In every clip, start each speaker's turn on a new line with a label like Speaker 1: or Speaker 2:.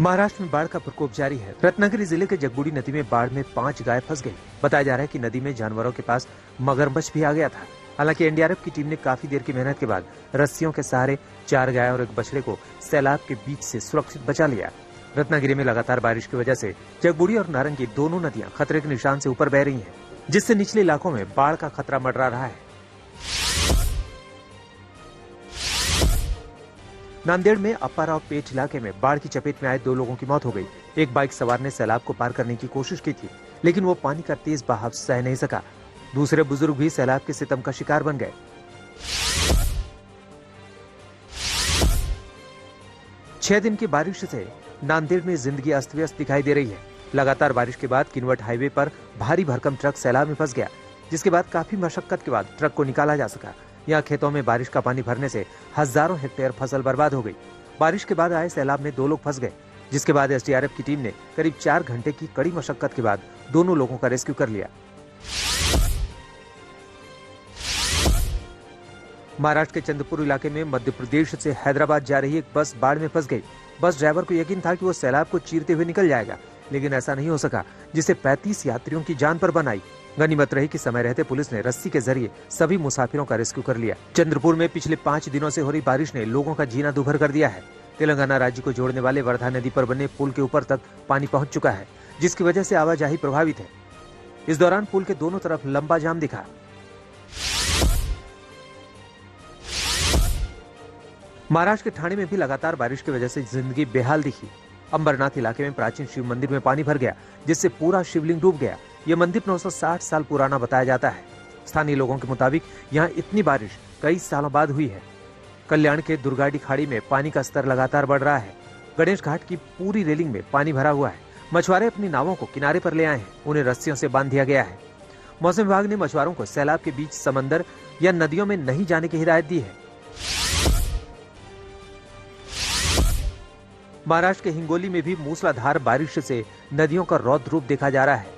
Speaker 1: महाराष्ट्र में बाढ़ का प्रकोप जारी है। रत्नागिरी जिले के जगबुड़ी नदी में बाढ़ में 5 गाय फंस गई। बताया जा रहा है कि नदी में जानवरों के पास मगरमच्छ भी आ गया था। हालांकि एनडीआरएफ की टीम ने काफी देर की मेहनत के बाद रस्सियों के सहारे 4 गाय और एक बछड़े को सैलाब के बीच से सुरक्षित बचा लिया। रत्नागिरी में लगातार बारिश की वजह से जगबुड़ी और नारंगी दोनों नदियां खतरे के निशान से ऊपर बह रही हैं, जिससे निचले इलाकों में बाढ़ का खतरा मंडरा रहा है। नांदेड़ में अप्पाराव पेठ इलाके में बाढ़ की चपेट में आए 2 लोगों की मौत हो गई। एक बाइक सवार ने सैलाब को पार करने की कोशिश की थी, लेकिन वो पानी का तेज बहाव सह नहीं सका। दूसरे बुजुर्ग भी सैलाब के सितम का शिकार बन गए। 6 दिन की बारिश से नांदेड़ में जिंदगी अस्त व्यस्त दिखाई दे रही है। लगातार बारिश के बाद किनवट हाईवे पर भारी भरकम ट्रक सैलाब में फंस गया, जिसके बाद काफी मशक्कत के बाद ट्रक को निकाला जा सका। यहाँ खेतों में बारिश का पानी भरने से हजारों हेक्टेयर फसल बर्बाद हो गई। बारिश के बाद आए सैलाब में 2 लोग फंस गए, जिसके बाद एसडीआरएफ की टीम ने करीब 4 घंटे की कड़ी मशक्कत के बाद दोनों लोगों का रेस्क्यू कर लिया। महाराष्ट्र के चंद्रपुर इलाके में मध्य प्रदेश से हैदराबाद जा रही एक बस बाढ़ में फंस गई। बस ड्राइवर को यकीन था कि वो सैलाब को चीरते हुए निकल जाएगा, लेकिन ऐसा नहीं हो सका, जिससे 35 यात्रियों की जान पर बन आई। गनीमत रही कि समय रहते पुलिस ने रस्सी के जरिए सभी मुसाफिरों का रेस्क्यू कर लिया। चंद्रपुर में पिछले 5 दिनों से हो रही बारिश ने लोगों का जीना दुभर कर दिया है। तेलंगाना राज्य को जोड़ने वाले वर्धा नदी पर बने पुल के ऊपर तक पानी पहुंच चुका है, जिसकी वजह से आवाजाही प्रभावित है। इस दौरान पुल के दोनों तरफ लंबा जाम दिखा। महाराष्ट्र के ठाणे में भी लगातार बारिश की वजह से जिंदगी बेहाल दिखी। अंबरनाथ इलाके में प्राचीन शिव मंदिर में पानी भर गया, जिससे पूरा शिवलिंग डूब गया। यह मंदिर 960 साल पुराना बताया जाता है। स्थानीय लोगों के मुताबिक यहाँ इतनी बारिश कई सालों बाद हुई है। कल्याण के दुर्गाडी खाड़ी में पानी का स्तर लगातार बढ़ रहा है। गणेश घाट की पूरी रेलिंग में पानी भरा हुआ है। मछुआरे अपनी नावों को किनारे पर ले आए हैं, उन्हें रस्सियों से बांध दिया गया है। मौसम विभाग ने मछुआरों को सैलाब के बीच समंदर या नदियों में नहीं जाने की हिदायत दी है। महाराष्ट्र के हिंगोली में भी मूसलाधार बारिश से नदियों का रौद्र रूप देखा जा रहा है।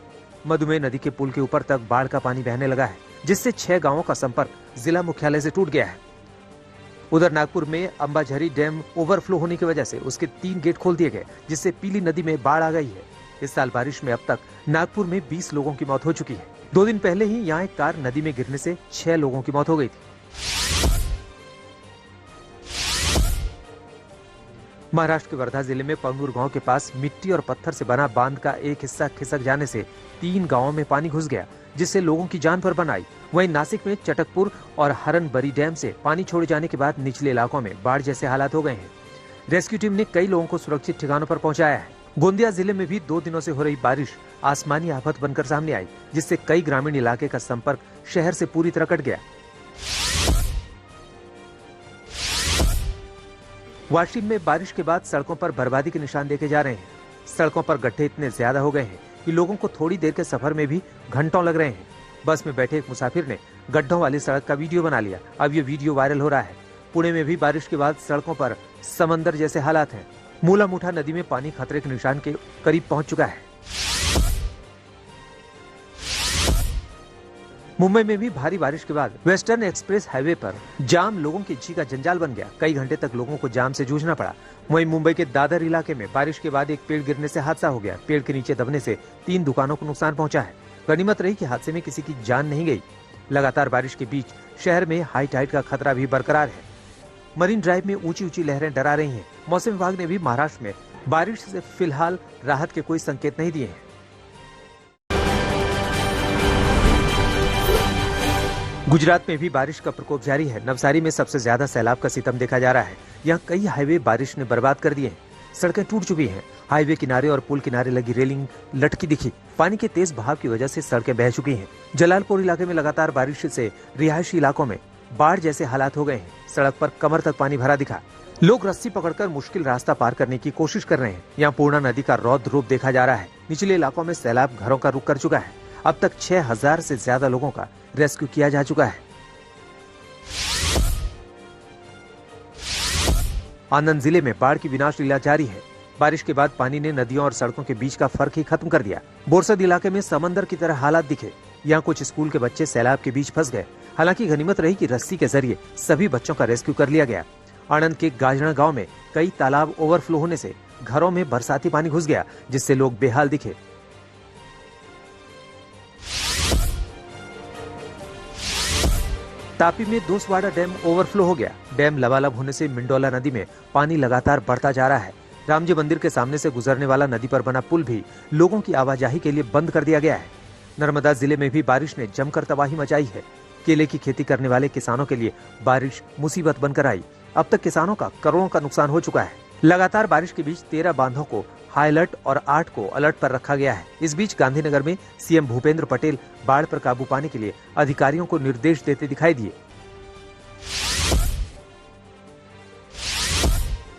Speaker 1: मधुमेह नदी के पुल के ऊपर तक बाढ़ का पानी बहने लगा है, जिससे 6 गांवों का संपर्क जिला मुख्यालय से टूट गया है। उधर नागपुर में अंबाझरी डैम ओवरफ्लो होने की वजह से उसके 3 गेट खोल दिए गए, जिससे पीली नदी में बाढ़ आ गई है। इस साल बारिश में अब तक नागपुर में 20 लोगों की मौत हो चुकी है। 2 दिन पहले ही यहाँ एक कार नदी में गिरने से 6 लोगों की मौत हो गई थी। महाराष्ट्र के वर्धा जिले में पंगूर गांव के पास मिट्टी और पत्थर से बना बांध का एक हिस्सा खिसक जाने से 3 गांवों में पानी घुस गया, जिससे लोगों की जान पर बन आई। वहीं नासिक में चटकपुर और हरनबरी डैम से पानी छोड़े जाने के बाद निचले इलाकों में बाढ़ जैसे हालात हो गए हैं। रेस्क्यू टीम ने कई लोगों को सुरक्षित ठिकानों पर पहुंचाया है। गोंदिया जिले में भी 2 दिनों से हो रही बारिश आसमानी आफत बनकर सामने आई, जिससे कई ग्रामीण इलाके का संपर्क शहर से पूरी तरह कट गया। वाशिम में बारिश के बाद सड़कों पर बर्बादी के निशान देखे जा रहे हैं। सड़कों पर गड्ढे इतने ज्यादा हो गए हैं कि लोगों को थोड़ी देर के सफर में भी घंटों लग रहे हैं। बस में बैठे एक मुसाफिर ने गड्ढों वाली सड़क का वीडियो बना लिया। अब ये वीडियो वायरल हो रहा है। पुणे में भी बारिश के बाद सड़कों पर समंदर जैसे हालात हैं। मूला मुठा नदी में पानी खतरे के निशान के करीब पहुंच चुका है। मुंबई में भी भारी बारिश के बाद वेस्टर्न एक्सप्रेस हाईवे पर जाम लोगों की जी का जंजाल बन गया। कई घंटे तक लोगों को जाम से जूझना पड़ा। वहीं मुंबई के दादर इलाके में बारिश के बाद एक पेड़ गिरने से हादसा हो गया। पेड़ के नीचे दबने से 3 दुकानों को नुकसान पहुंचा है। गनीमत रही कि हादसे में किसी की जान नहीं गई। लगातार बारिश के बीच शहर में हाई टाइड का खतरा भी बरकरार है। मरीन ड्राइव में ऊंची लहरें डरा रही हैं। मौसम विभाग ने भी महाराष्ट्र में बारिश से फिलहाल राहत के कोई संकेत नहीं दिए हैं। गुजरात में भी बारिश का प्रकोप जारी है। नवसारी में सबसे ज्यादा सैलाब का सितम देखा जा रहा है। यहाँ कई हाईवे बारिश ने बर्बाद कर दिए हैं। सड़कें टूट चुकी हैं। हाईवे किनारे और पुल किनारे लगी रेलिंग लटकी दिखी। पानी के तेज बहाव की वजह से सड़कें बह चुकी हैं। जलालपुर इलाके में लगातार बारिश से रिहायशी इलाकों में बाढ़ जैसे हालात हो गए हैं। सड़क पर कमर तक पानी भरा दिखा। लोग रस्सी पकड़कर मुश्किल रास्ता पार करने की कोशिश कर रहे हैं। यहाँ पूर्णा नदी का रौद्र रूप देखा जा रहा है। निचले इलाकों में सैलाब घरों का रुख कर चुका है। अब तक 6000 से ज्यादा लोगों का रेस्क्यू किया जा चुका है। आनंद जिले में बाढ़ की विनाश लीला जारी है। बारिश के बाद पानी ने नदियों और सड़कों के बीच का फर्क ही खत्म कर दिया। बोरसद इलाके में समंदर की तरह हालात दिखे। यहाँ कुछ स्कूल के बच्चे सैलाब के बीच फंस गए। हालांकि गनीमत रही कि रस्सी के जरिए सभी बच्चों का रेस्क्यू कर लिया गया। आनंद के गाजड़ा गांव में कई तालाब ओवरफ्लो होने से घरों में बरसाती पानी घुस गया, जिससे लोग बेहाल दिखे। तापी में दोसवाड़ा डैम ओवरफ्लो हो गया। डैम लबालब होने से मिंडोला नदी में पानी लगातार बढ़ता जा रहा है। रामजी मंदिर के सामने से गुजरने वाला नदी पर बना पुल भी लोगों की आवाजाही के लिए बंद कर दिया गया है। नर्मदा जिले में भी बारिश ने जमकर तबाही मचाई है। केले की खेती करने वाले किसानों के लिए बारिश मुसीबत बनकर आई। अब तक किसानों का करोड़ों का नुकसान हो चुका है। लगातार बारिश के बीच 13 बांधों को हाई अलर्ट और 8 को अलर्ट पर रखा गया है। इस बीच गांधीनगर में सीएम भूपेंद्र पटेल बाढ़ पर काबू पाने के लिए अधिकारियों को निर्देश देते दिखाई दिए।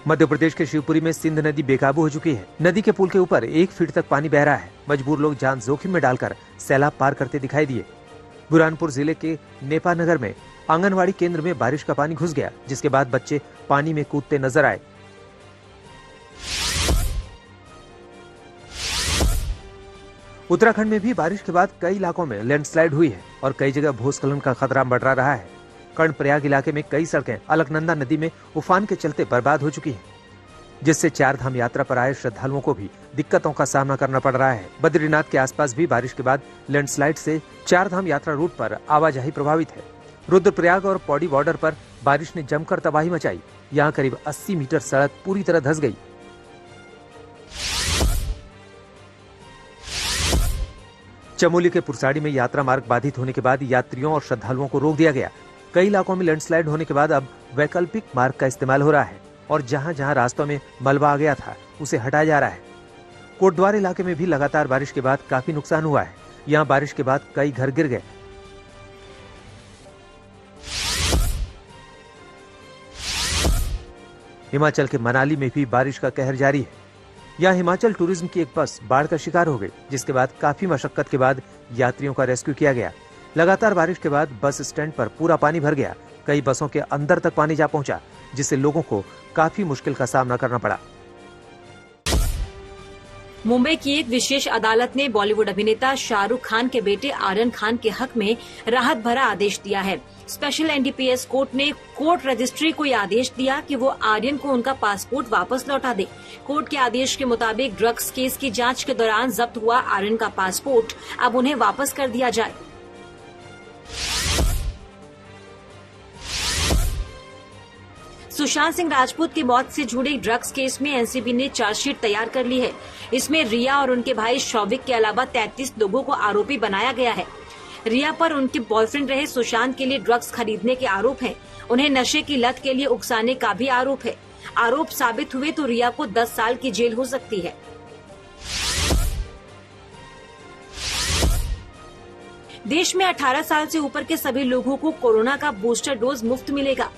Speaker 1: मध्य प्रदेश के शिवपुरी में सिंध नदी बेकाबू हो चुकी है। नदी के पुल के ऊपर 1 फीट तक पानी बह रहा है। मजबूर लोग जान जोखिम में डालकर सैलाब पार करते दिखाई दिए। बुरहानपुर जिले के नेपा नगर में आंगनवाड़ी केंद्र में बारिश का पानी घुस गया, जिसके बाद बच्चे पानी में कूदते नजर आए। उत्तराखंड में भी बारिश के बाद कई इलाकों में लैंडस्लाइड हुई है और कई जगह भूस्खलन का खतरा मंडरा रहा है। कर्णप्रयाग इलाके में कई सड़कें अलकनंदा नदी में उफान के चलते बर्बाद हो चुकी हैं, जिससे 4 धाम यात्रा पर आए श्रद्धालुओं को भी दिक्कतों का सामना करना पड़ रहा है। बद्रीनाथ के आसपास भी बारिश के बाद लैंडस्लाइड से 4 धाम यात्रा रूट पर आवाजाही प्रभावित है। रुद्रप्रयाग और पौड़ी बॉर्डर पर बारिश ने जमकर तबाही मचाई। यहाँ करीब 80 मीटर सड़क पूरी तरह धंस गई। चमोली के पुरसाड़ी में यात्रा मार्ग बाधित होने के बाद यात्रियों और श्रद्धालुओं को रोक दिया गया। कई इलाकों में लैंडस्लाइड होने के बाद अब वैकल्पिक मार्ग का इस्तेमाल हो रहा है और जहां जहां रास्तों में मलबा आ गया था उसे हटाया जा रहा है। कोटद्वार इलाके में भी लगातार बारिश के बाद काफी नुकसान हुआ है। यहां बारिश के बाद कई घर गिर गए। हिमाचल के मनाली में भी बारिश का कहर जारी है। यहाँ हिमाचल टूरिज्म की एक बस बाढ़ का शिकार हो गई, जिसके बाद काफी मशक्कत के बाद यात्रियों का रेस्क्यू किया गया। लगातार बारिश के बाद बस स्टैंड पर पूरा पानी भर गया। कई बसों के अंदर तक पानी जा पहुंचा, जिससे लोगों को काफी मुश्किल का सामना करना पड़ा।
Speaker 2: मुंबई की एक विशेष अदालत ने बॉलीवुड अभिनेता शाहरुख खान के बेटे आर्यन खान के हक में राहत भरा आदेश दिया है। स्पेशल एनडीपीएस कोर्ट ने कोर्ट रजिस्ट्री को यह आदेश दिया कि वो आर्यन को उनका पासपोर्ट वापस लौटा दे। कोर्ट के आदेश के मुताबिक ड्रग्स केस की जांच के दौरान जब्त हुआ आर्यन का पासपोर्ट अब उन्हें वापस कर दिया जाए। सुशांत सिंह राजपूत की मौत से जुड़े ड्रग्स केस में एनसीबी ने चार्जशीट तैयार कर ली है। इसमें रिया और उनके भाई शौविक के अलावा 33 लोगों को आरोपी बनाया गया है। रिया पर उनके बॉयफ्रेंड रहे सुशांत के लिए ड्रग्स खरीदने के आरोप हैं। उन्हें नशे की लत के लिए उकसाने का भी आरोप है। आरोप साबित हुए तो रिया को 10 साल की जेल हो सकती है। देश में 18 साल से ऊपर के सभी लोगों को कोरोना का बूस्टर डोज मुफ्त मिलेगा।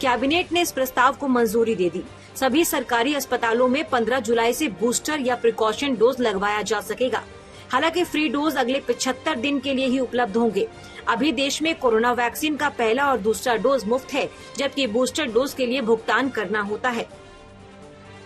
Speaker 2: कैबिनेट ने इस प्रस्ताव को मंजूरी दे दी। सभी सरकारी अस्पतालों में 15 जुलाई से बूस्टर या प्रिकॉशन डोज लगवाया जा सकेगा। हालांकि फ्री डोज अगले 75 दिन के लिए ही उपलब्ध होंगे। अभी देश में कोरोना वैक्सीन का पहला और दूसरा डोज मुफ्त है, जबकि बूस्टर डोज के लिए भुगतान करना होता है।